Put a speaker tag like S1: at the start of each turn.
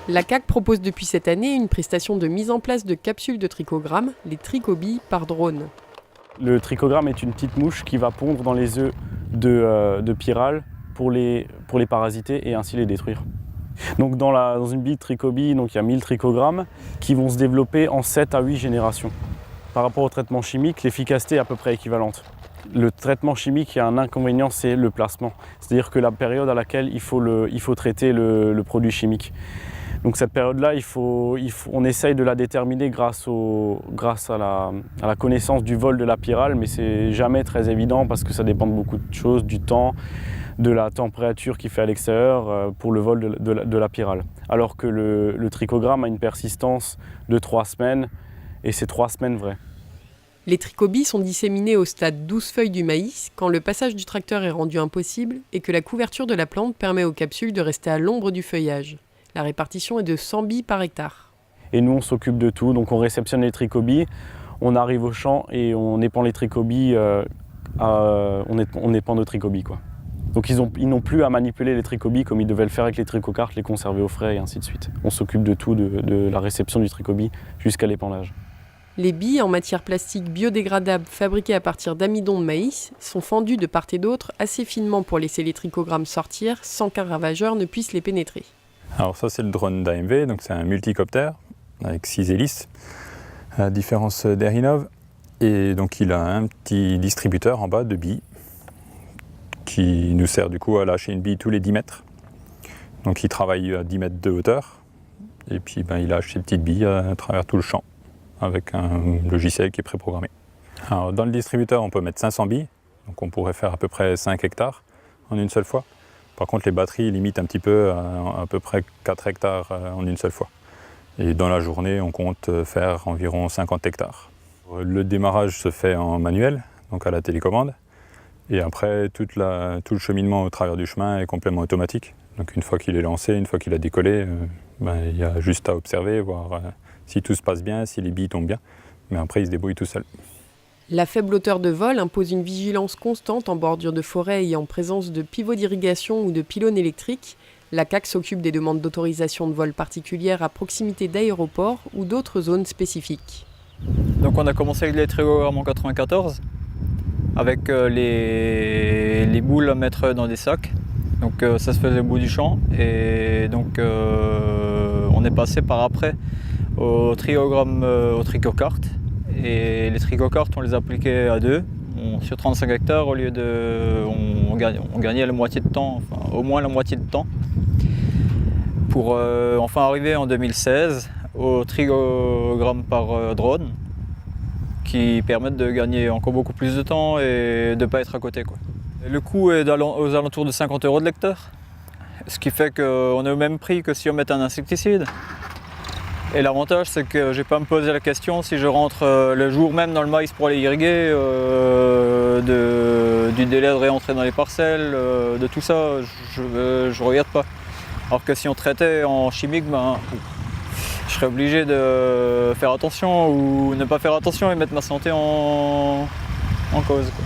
S1: La CAC propose depuis cette année une prestation de mise en place de capsules de trichogramme, les trichobies, par drone.
S2: Le trichogramme est une petite mouche qui va pondre dans les œufs de pyrale pour les parasiter et ainsi les détruire. Donc dans une bille de trichobie, il y a 1000 trichogrammes qui vont se développer en 7 à 8 générations. Par rapport au traitement chimique, l'efficacité est à peu près équivalente. Le traitement chimique, il y a un inconvénient, c'est le placement. C'est-à-dire que la période à laquelle il faut traiter le produit chimique. Donc cette période-là, on essaye de la déterminer grâce à la connaissance du vol de la pyrale, mais c'est jamais très évident parce que ça dépend de beaucoup de choses, du temps, de la température qu'il fait à l'extérieur pour le vol de la pyrale. Alors que le trichogramme a une persistance de 3 semaines et c'est 3 semaines vraies.
S1: Les trichobies sont disséminées au stade 12 feuilles du maïs quand le passage du tracteur est rendu impossible et que la couverture de la plante permet aux capsules de rester à l'ombre du feuillage. La répartition est de 100 billes par hectare.
S2: Et nous, on s'occupe de tout. Donc on réceptionne les trichobies, on arrive au champ et on épand les trichobies, on épand nos trichobies, quoi. Donc ils n'ont plus à manipuler les trichobies comme ils devaient le faire avec les trichocartes, les conserver au frais et ainsi de suite. On s'occupe de tout, de la réception du trichobie jusqu'à l'épandage.
S1: Les billes en matière plastique biodégradable fabriquées à partir d'amidon de maïs sont fendues de part et d'autre assez finement pour laisser les trichogrammes sortir sans qu'un ravageur ne puisse les pénétrer.
S3: Alors ça c'est le drone d'AMV, donc c'est un multicoptère avec 6 hélices, à la différence d'Airinov. Et donc il a un petit distributeur en bas de billes qui nous sert du coup à lâcher une bille tous les 10 mètres. Donc il travaille à 10 mètres de hauteur et puis il lâche ses petites billes à travers tout le champ avec un logiciel qui est préprogrammé. Alors dans le distributeur on peut mettre 500 billes, donc on pourrait faire à peu près 5 hectares en une seule fois. Par contre, les batteries limitent un petit peu à peu près 4 hectares en une seule fois. Et dans la journée, on compte faire environ 50 hectares. Le démarrage se fait en manuel, donc à la télécommande. Et après, tout le cheminement au travers du chemin est complètement automatique. Donc une fois qu'il est lancé, une fois qu'il a décollé, il y a juste à observer, voir si tout se passe bien, si les billes tombent bien. Mais après, il se débrouille tout seul.
S1: La faible hauteur de vol impose une vigilance constante en bordure de forêt et en présence de pivots d'irrigation ou de pylônes électriques. La CAC s'occupe des demandes d'autorisation de vol particulières à proximité d'aéroports ou d'autres zones spécifiques.
S4: Donc on a commencé avec les trichogrammes en 1994 avec les boules à mettre dans des sacs. Donc ça se faisait au bout du champ et donc on est passé par après au trichogramme, aux trichocartes. Et les trichocartes, on les appliquait à 2 sur 35 hectares au lieu de. On gagnait la moitié de temps, enfin au moins la moitié de temps, pour enfin arriver en 2016 au trichogramme par drone, qui permettent de gagner encore beaucoup plus de temps et de ne pas être à côté, quoi. Le coût est aux alentours de 50 € de l'hectare, ce qui fait qu'on est au même prix que si on mettait un insecticide. Et l'avantage, c'est que je n'ai pas à me poser la question si je rentre le jour même dans le maïs pour aller irriguer, du délai de réentrer dans les parcelles, de tout ça, je ne regarde pas. Alors que si on traitait en chimique, je serais obligé de faire attention ou ne pas faire attention et mettre ma santé en cause, quoi.